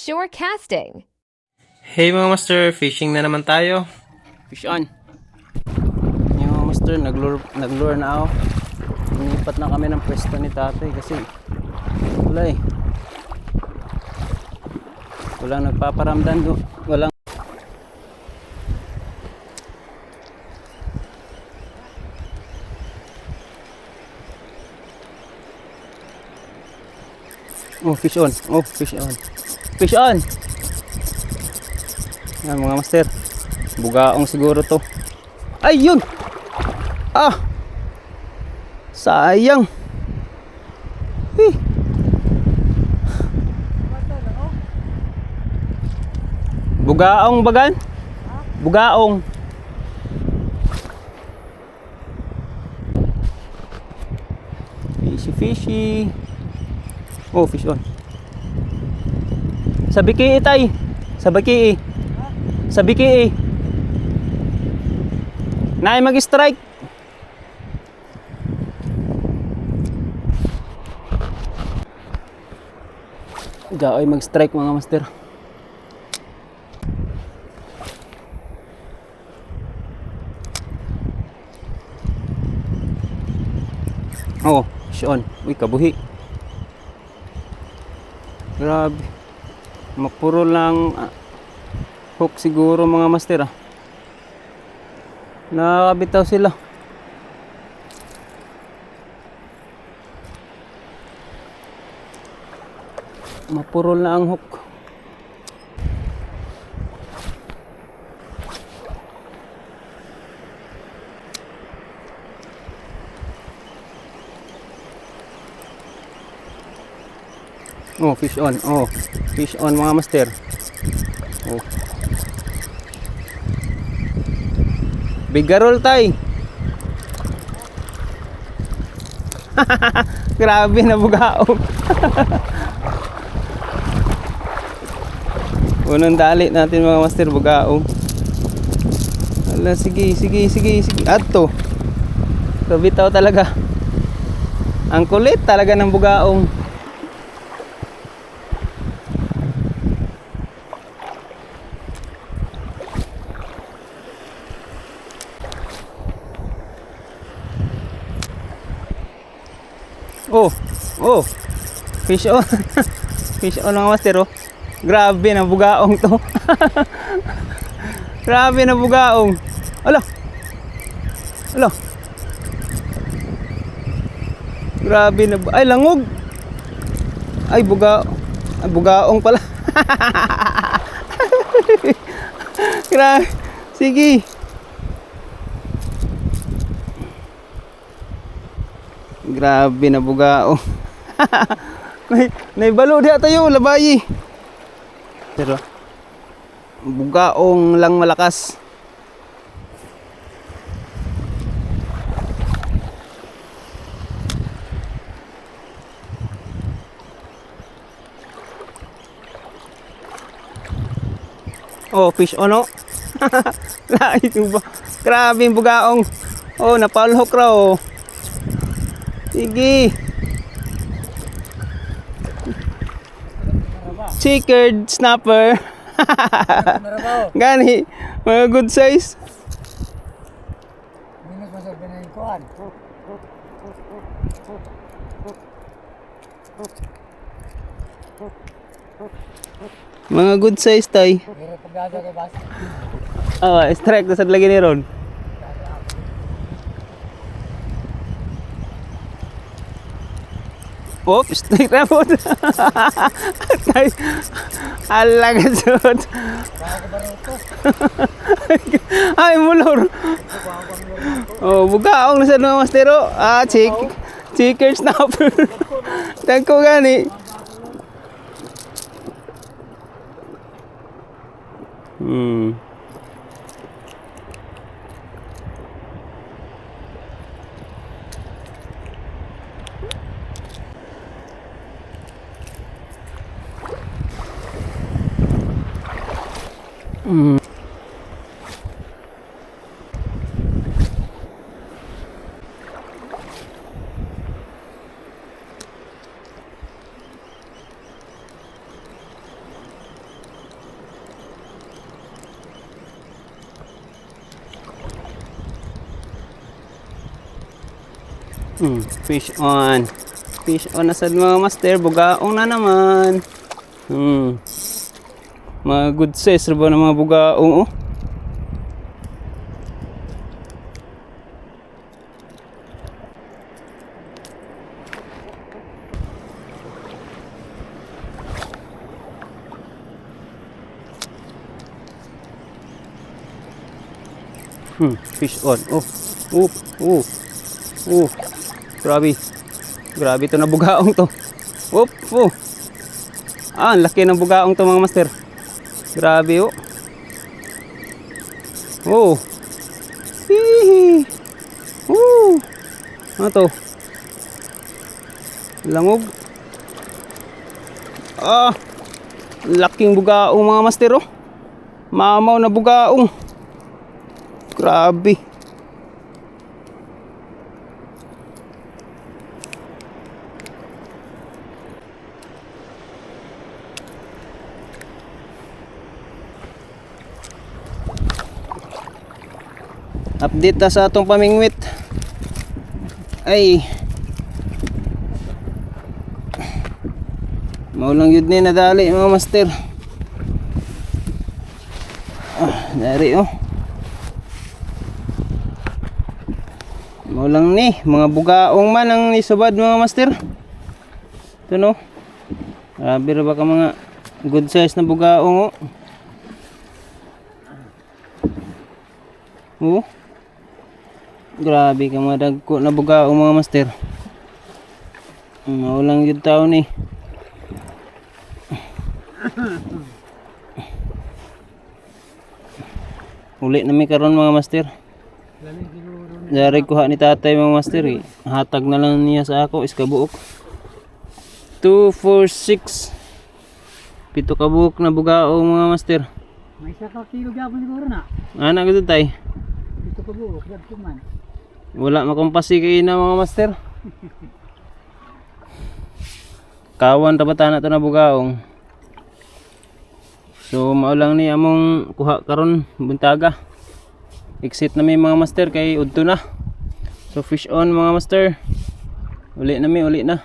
Offshore Casting. Hey mga master, fishing na naman tayo. Fish on. Yung mga master, nag-lure na ako. Inipat na kami ng pwesto ni tatay kasi wala eh. Walang nagpaparamdam do. Walang Oh, fish on. Oh, fish on. Fish on. Yan mga master. Bugaong siguro to. Ay, yun. Ah. Sayang. Eh. Bugaong bagan? Bugaong. Fishy fishy. Oh, fish on. Sa biki tay. Sa biki. Sa biki. Naay mag-strike. Gaoy mag-strike mga master. Oh, fish on. Uy, kabuhi. Grabe. Mapuro lang hook siguro mga master ah. Nakakabitaw sila. Mapuro lang ang hook. Oh, fish on. Oh, fish on mga master. Oh. Bigarol tay. Grabe na bugaong. Unang dali natin mga master, bugaong. Ala, sige. Ato. Bitaw talaga. Ang kulit talaga ng bugaong. Oh, fish on. Fish on mga master oh. Grabe na bugaong to. Grabe na bugaong. Ala. Grabe na. Ay, langog. Ay, bugaong pala. Grabe. Sige. Grabe na bugaong. Naibalo diha tayo, labayi. Pero bugaong lang malakas. Oh, fish on oh. Grabe yung bugaong. Oh, napalhok raw oh. Sige. Checkered snapper. Gani, mga good size. Mga good size tay. Oh, strike na sad lagi ni ron. Oops, strike na po. Ala ka sud. Ay, mulor. Oh, bugaong na sa mga mastero. Ah, chickers na po. Tagko gani. Fish on. Fish on na sad mga master. Bugaong na naman. Mga good size ba ng mga bugaong oh. Fish on. Grabe. Grabe to na bugaong to. Ang laki ng bugaong to mga master. Grabe oh. Hihi. Ano to? Langog. Laking bugaong mga master oh. Mamaw na bugaong. Grabe. Update ta sa atong pamingwit. Ay. Maulang yun ni nadali mga master. Dari oh. Maulang ni mga bugaong man ang isubad mga master. Ito no. Grabe ra ba ka mga good size na bugaong oh. Grabe ka mga dagko na bugaong mga master. Maulang yun tao ni. Uli na mi karon mga master. Dari kuha ni tatay mga master eh. Hatag na lang niya sa ako is kabuok. 2, 4, 6. Pito kabuok na bugaong mga master. May isa ka kilo gyapon siguro na. Ana gud tay. Pito kabuok gyud man. Wala makumpasi kay na mga master. Kawan ta bata na to na bugaong. So maulang ni among kuha karon buntaga. Exit na may mga master kay udto na. So fish on mga master. Uli na.